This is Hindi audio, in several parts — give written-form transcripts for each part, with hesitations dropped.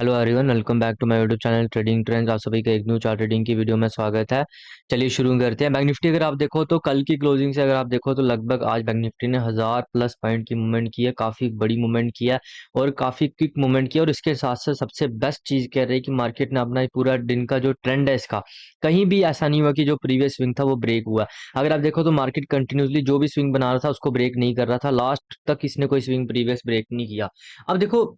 Hello everyone, welcome back to my YouTube channel trading trends. आप सभी का एक न्यू चार्ट रीडिंग की वीडियो में स्वागत है। चलिए शुरू करते हैं। बैंक निफ्टी अगर आप देखो तो कल की क्लोजिंग से अगर आप देखो तो लगभग आज बैंक निफ्टी ने 1000+ पॉइंट की मूवमेंट की है। काफी बड़ी मूवमेंट किया है और काफी क्विक मूवमेंट किया। और इसके साथ साथ सबसे बेस्ट चीज कह रही है कि मार्केट ने अपना ये पूरा दिन का जो ट्रेंड है इसका कहीं भी ऐसा नहीं हुआ कि जो प्रीवियस स्विंग था वो ब्रेक हुआ। अगर आप देखो तो मार्केट कंटिन्यूसली जो भी स्विंग बना रहा था उसको ब्रेक नहीं कर रहा था। लास्ट तक इसने कोई स्विंग प्रीवियस ब्रेक नहीं किया। अब देखो,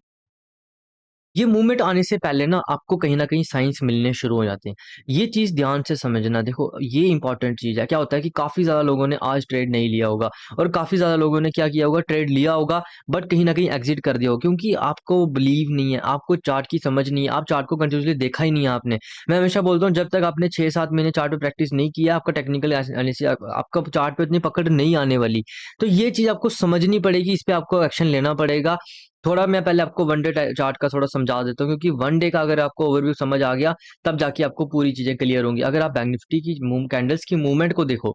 ये मूवमेंट आने से पहले ना आपको कहीं न कहीं साइंस मिलने शुरू हो जाते हैं। ये चीज़ ध्यान से समझना। देखो, ये इंपॉर्टेंट चीज़ है। क्या होता है कि काफ़ी ज़्यादा लोगों ने आज ट्रेड नहीं लिया होगा और काफ़ी ज़्यादा लोगों ने क्या किया होगा, ट्रेड लिया होगा बट कहीं न कहीं एग्ज़िट कर दिया होगा क्योंकि आपको बिलीव नहीं है, आपको चार्ट की समझ नहीं है, आप चार्ट को कंटिन्यूअसली देखा ही नहीं है आपने। मैं हमेशा बोलता हूँ जब तक आपने 6-7 महीने चार्ट पे प्रैक्टिस नहीं किया, आपका टेक्निकल एनालिसिस आपका चार्ट पे इतनी पकड़ नहीं आने वाली। तो ये चीज़ आपको समझनी पड़ेगी, इस पे आपको एक्शन लेना पड़ेगा। थोड़ा मैं पहले आपको वन डे चार्ट का थोड़ा समझा देता हूँ क्योंकि वन डे का अगर आपको ओवरव्यू समझ आ गया तब जाके आपको पूरी चीजें क्लियर होंगी। अगर आप बैंक निफ्टी की कैंडल्स की मूवमेंट को देखो,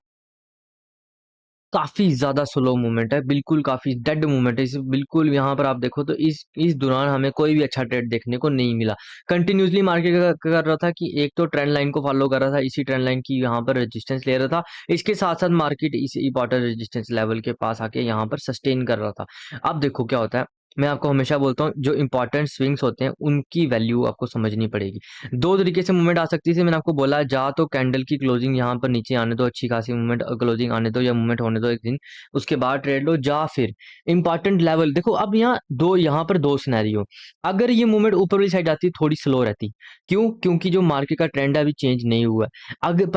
काफी ज्यादा स्लो मूवमेंट है, बिल्कुल काफी डेड मूवमेंट है। इस बिल्कुल यहाँ पर आप देखो तो इस दौरान हमें कोई भी अच्छा ट्रेड देखने को नहीं मिला। कंटिन्यूसली मार्केट कर रहा था कि एक तो ट्रेंड लाइन को फॉलो कर रहा था, इसी ट्रेंड लाइन की यहाँ पर रेजिस्टेंस ले रहा था। इसके साथ साथ मार्केट इस इंपॉर्टेंट रेजिस्टेंस लेवल के पास आके यहाँ पर सस्टेन कर रहा था। अब देखो क्या होता है, मैं आपको हमेशा बोलता हूँ जो इंपॉर्टेंट स्विंग्स होते हैं उनकी वैल्यू आपको समझनी पड़ेगी। दो तरीके से मूवमेंट आ सकती है, जैसे मैंने आपको बोला, जा तो कैंडल की क्लोजिंग यहाँ पर नीचे आने दो, अच्छी खासी मूवमेंट क्लोजिंग आने दो या मूवमेंट होने दो एक दिन, उसके बाद ट्रेड लो। जा फिर इंपॉर्टेंट लेवल देखो। अब यहाँ पर दो सिनेरियो। अगर ये मूवमेंट ऊपर वाली साइड आती थोड़ी स्लो रहती। क्यों? क्योंकि जो मार्केट का ट्रेंड है अभी चेंज नहीं हुआ है।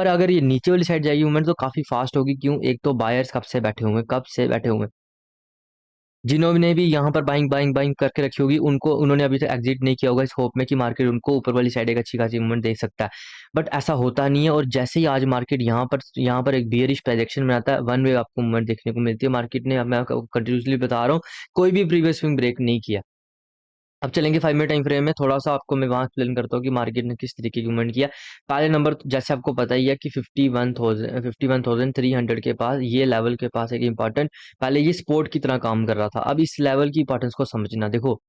अगर ये नीचे वाली साइड जाएगी मूवमेंट तो काफी फास्ट होगी। क्यों? एक तो बायर्स कब से बैठे हुए हैं, जिन्होंने भी यहाँ पर बाइंग बाइंग बाइंग करके रखी होगी उनको, उन्होंने अभी तक एग्जिट नहीं किया होगा इस होप में कि मार्केट उनको ऊपर वाली साइड एक अच्छी खासी मूवमेंट दे सकता है। बट ऐसा होता नहीं है। और जैसे ही आज मार्केट यहाँ पर एक बियरिश प्रोजेक्शन बनाता है, वन वे आपको मूवमेंट देखने को मिलती है मार्केट ने। अब मैं आपको कंटिन्यूसली बता रहा हूँ, कोई भी प्रीवियस स्विंग ब्रेक नहीं किया। अब चलेंगे 5 मिनट टाइम फ्रेम में, थोड़ा-सा आपको मैं वहाँ एक्सप्लेन करता हूँ कि मार्केट ने किस तरीके की मूवमेंट किया। पहले नंबर तो जैसे आपको पता ही है कि 51,300 के पास, ये लेवल के पास एक इम्पोर्टेंट, पहले ये सपोर्ट की तरह काम कर रहा था। अब इस लेवल की इंपॉर्टेंस को समझना। देखो,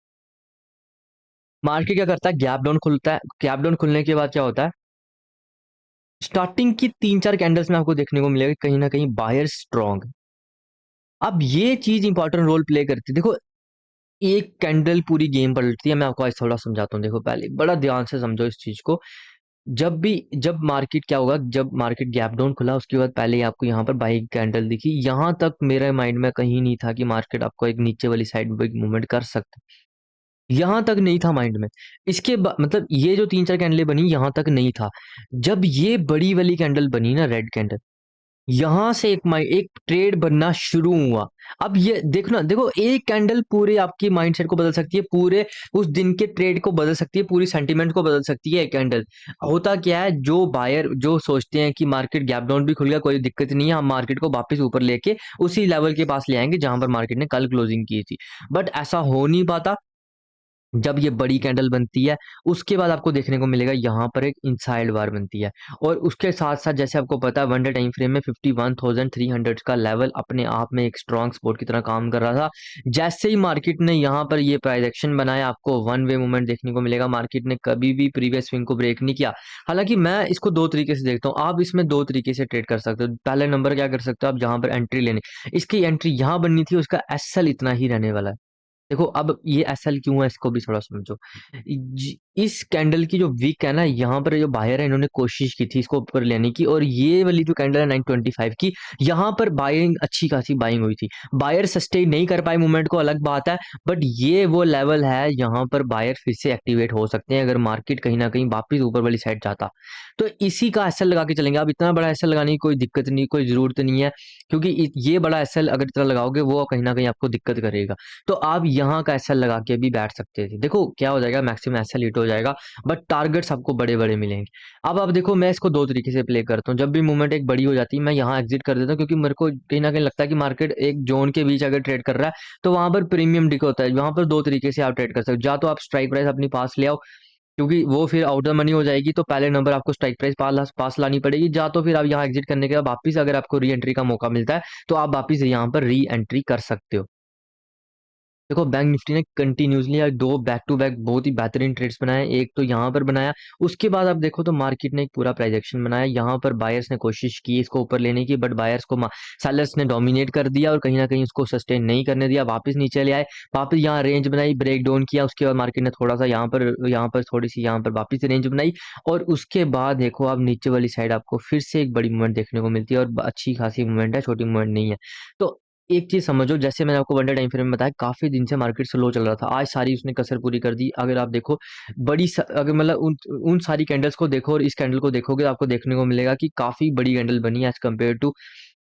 मार्केट क्या करता है, गैप डाउन खुलता है। गैप डाउन खुलने के बाद क्या होता है, स्टार्टिंग की 3-4 कैंडल्स में आपको देखने को मिलेगा कहीं न कहीं बायर स्ट्रांग। अब ये चीज़ इंपॉर्टेंट रोल प्ले करती है। देखो, एक कैंडल पूरी गेम पलटती है। मैं आपको आज थोड़ा समझाता हूँ। देखो, पहले बड़ा ध्यान से समझो इस चीज़ को। जब मार्केट क्या होगा, जब मार्केट गैप डाउन खुला उसके बाद पहले ही आपको यहाँ पर बाइंग कैंडल दिखी। यहाँ तक मेरे माइंड में कहीं नहीं था कि मार्केट आपको एक नीचे वाली साइड में मूवमेंट कर सकता है। यहाँ तक नहीं था माइंड में। मतलब ये जो 3-4 कैंडलें बनी यहाँ तक नहीं था। जब ये बड़ी वाली कैंडल बनी ना, रेड कैंडल, यहाँ से एक ट्रेड बनना शुरू हुआ। अब ये देखो ना, देखो एक कैंडल पूरे आपकी माइंडसेट को बदल सकती है, पूरे उस दिन के ट्रेड को बदल सकती है, पूरी सेंटीमेंट को बदल सकती है एक कैंडल। होता क्या है, जो बायर जो सोचते हैं कि मार्केट गैप डाउन भी खुल गया, कोई दिक्कत नहीं है, हम मार्केट को वापस ऊपर लेके उसी लेवल के पास ले आएंगे जहां पर मार्केट ने कल क्लोजिंग की थी। बट ऐसा हो नहीं पाता। जब ये बड़ी कैंडल बनती है उसके बाद आपको देखने को मिलेगा यहाँ पर एक इनसाइड बार बनती है। और उसके साथ साथ जैसे आपको पता है वन डे टाइम फ्रेम में 51,300 का लेवल अपने आप में एक स्ट्रॉन्ग सपोर्ट की तरह काम कर रहा था। जैसे ही मार्केट ने यहाँ पर ये प्राइजेक्शन बनाया, आपको वन वे मूवमेंट देखने को मिलेगा। मार्केट ने कभी भी प्रीवियस स्विंग को ब्रेक नहीं किया। हालांकि मैं इसको दो तरीके से देखता हूँ, आप इसमें दो तरीके से ट्रेड कर सकते हो। पहले नंबर क्या कर सकते हो, आप जहां पर एंट्री लेने, इसकी एंट्री यहाँ बननी थी, उसका एसएल इतना ही रहने वाला है। देखो, अब ये एसएल क्यों है इसको भी थोड़ा समझो। इस कैंडल की जो वीक है ना, यहाँ पर जो बायर है इन्होंने कोशिश की थी इसको ऊपर लेने की, और ये वाली जो कैंडल है 925 की, यहाँ पर बाइंग, अच्छी खासी बाइंग हुई थी। बायर सस्टेन नहीं कर पाए मूवमेंट को, अलग बात है। बट ये वो लेवल है यहाँ पर बायर फिर से एक्टिवेट हो सकते हैं अगर मार्केट कहीं ना कहीं वापिस ऊपर वाली साइड जाता। तो इसी का एसएल लगा के चलेंगे। अब इतना बड़ा एसएल लगाने की कोई दिक्कत नहीं, कोई जरूरत नहीं है, क्योंकि ये बड़ा एसएल अगर इतना लगाओगे वो कहीं ना कहीं आपको दिक्कत करेगा। तो आप यहाँ का एसएल लगा के भी बैठ सकते थे। देखो क्या हो जाएगा, मैक्सिमम एसएल हिट हो जाएगा बट टारगेट्स आपको बड़े बड़े मिलेंगे। अब आप देखो, मैं इसको दो तरीके से प्ले करता हूँ। जब भी मूवमेंट एक बड़ी हो जाती है मैं यहाँ एग्जिट कर देता हूँ, क्योंकि मेरे को कहीं ना कहीं लगता है कि मार्केट एक जोन के बीच अगर ट्रेड कर रहा है तो वहां पर प्रीमियम डिक होता है। वहां पर दो तरीके से आप ट्रेड कर सकते हो, या तो आप स्ट्राइक प्राइस अपनी पास ले आओ, क्योंकि वो फिर आउट द मनी हो जाएगी, तो पहले नंबर आपको स्ट्राइक प्राइस पास लानी पड़ेगी। या तो फिर आप यहाँ एग्जिट करने के बाद वापिस अगर आपको री एंट्री का मौका मिलता है तो आप वापिस यहाँ पर री एंट्री कर सकते हो। देखो बैंक निफ्टी ने कंटिन्यूसली आज दो बैक टू बैक बहुत ही बेहतरीन ट्रेड्स बनाए। एक तो यहाँ पर बनाया, उसके बाद आप देखो तो मार्केट ने एक पूरा प्राइजेक्शन बनाया। यहाँ पर बायर्स ने कोशिश की इसको ऊपर लेने की, बट बायर्स को सेलर्स ने डोमिनेट कर दिया और कहीं ना कहीं उसको सस्टेन नहीं करने दिया, वापस नीचे ले आए। वापस यहाँ रेंज बनाई, ब्रेक डाउन किया, उसके बाद मार्केट ने थोड़ा सा यहाँ पर थोड़ी सी यहाँ पर वापस रेंज बनाई, और उसके बाद देखो आप नीचे वाली साइड आपको फिर से एक बड़ी मूवमेंट देखने को मिलती है, और अच्छी खासी मूवमेंट है, छोटी मूवमेंट नहीं है। तो एक चीज समझो, जैसे मैंने आपको वन डे टाइम फ्रेम में बताया, काफी दिन से मार्केट स्लो चल रहा था, आज सारी उसने कसर पूरी कर दी। अगर आप देखो अगर मतलब उन सारी कैंडल्स को देखो और इस कैंडल को देखोगे, तो आपको देखने को मिलेगा कि काफी बड़ी कैंडल बनी है एज कम्पेयर टू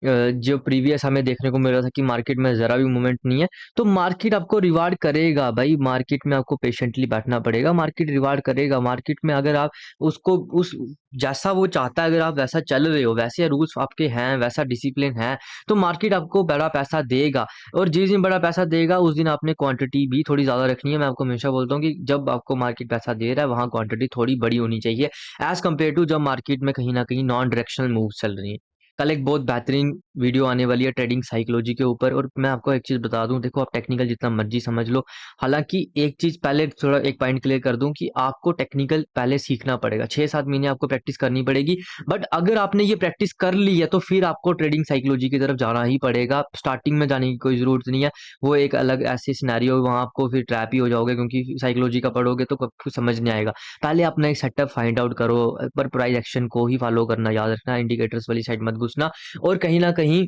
जो प्रीवियस हमें देखने को मिल रहा था कि मार्केट में जरा भी मूवमेंट नहीं है। तो मार्केट आपको रिवार्ड करेगा भाई, मार्केट में आपको पेशेंटली बैठना पड़ेगा, मार्केट रिवार्ड करेगा। मार्केट में अगर आप उसको उस जैसा वो चाहता है, अगर आप वैसा चल रहे हो, वैसे रूल्स आपके हैं, वैसा डिसिप्लिन है, तो मार्केट आपको बड़ा पैसा देगा। और जिस दिन बड़ा पैसा देगा उस दिन आपने क्वांटिटी भी थोड़ी ज्यादा रखनी है। मैं आपको हमेशा बोलता हूँ कि जब आपको मार्केट पैसा दे रहा है वहां क्वांटिटी थोड़ी बड़ी होनी चाहिए, एज कम्पेयर टू जब मार्केट में कहीं ना कहीं नॉन डायरेक्शनल मूव चल रही है। कल एक बहुत बेहतरीन वीडियो आने वाली है ट्रेडिंग साइकोलॉजी के ऊपर, और मैं आपको एक चीज बता दूं, देखो आप टेक्निकल जितना मर्जी समझ लो, हालांकि एक चीज पहले थोड़ा एक पॉइंट क्लियर कर दूं कि आपको टेक्निकल पहले सीखना पड़ेगा, 6-7 महीने आपको प्रैक्टिस करनी पड़ेगी। बट अगर आपने ये प्रैक्टिस कर ली है तो फिर आपको ट्रेडिंग साइकोलॉजी की तरफ जाना ही पड़ेगा, स्टार्टिंग में जाने की कोई जरूरत नहीं है। वो एक अलग ऐसे सिनेरियो, वहां आपको फिर ट्रैप ही हो जाओगे, क्योंकि साइकोलॉजी का पढ़ोगे तो कुछ समझ नहीं आएगा। पहले अपना एक सेटअप फाइंड आउट करो, पर प्राइस एक्शन को ही फॉलो करना याद रखना, इंडिकेटर्स वाली साइड मत घुसना। और कहीं ना कहीं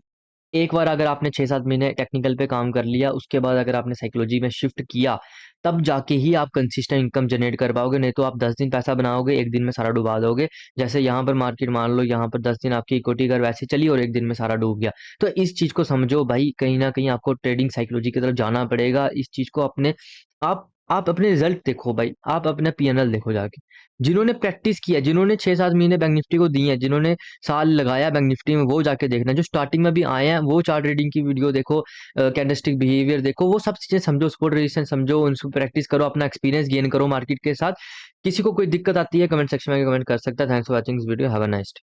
एक बार अगर आपने 6-7 महीने टेक्निकल पे काम कर लिया, उसके बाद अगर आपने साइकोलॉजी में शिफ्ट किया, तब जाके ही आप कंसिस्टेंट इनकम जनरेट कर पाओगे। नहीं तो आप 10 दिन पैसा बनाओगे, एक दिन में सारा डुबा दोगे। जैसे यहाँ पर मार्केट मान लो, यहाँ पर 10 दिन आपकी इक्विटी अगर वैसे चली और एक दिन में सारा डूब गया, तो इस चीज को समझो भाई, कहीं ना कहीं आपको ट्रेडिंग साइकोलॉजी की तरफ जाना पड़ेगा। इस चीज को अपने आप अपने रिजल्ट देखो भाई, आप अपने पीएनएल देखो जाके, जिन्होंने प्रैक्टिस किया, जिन्होंने 6-7 महीने बैंक निफ्टी को दिए हैं, जिन्होंने साल लगाया बैंक निफ्टी में, वो जाके देखना। जो स्टार्टिंग में भी आए हैं वो चार्ट रीडिंग की वीडियो देखो, कैंडलस्टिक बिहेवियर देखो, वो सब चीजें समझो, सपोर्ट रेजिस्टेंस समझो, उनको प्रैक्टिस करो, अपना एक्सपीरियंस गेन करो मार्केट के साथ। किसी को कोई दिक्कत आती है कमेंट सेक्शन में कमेंट कर सकता है। Thanks for watching this video, have a nice day.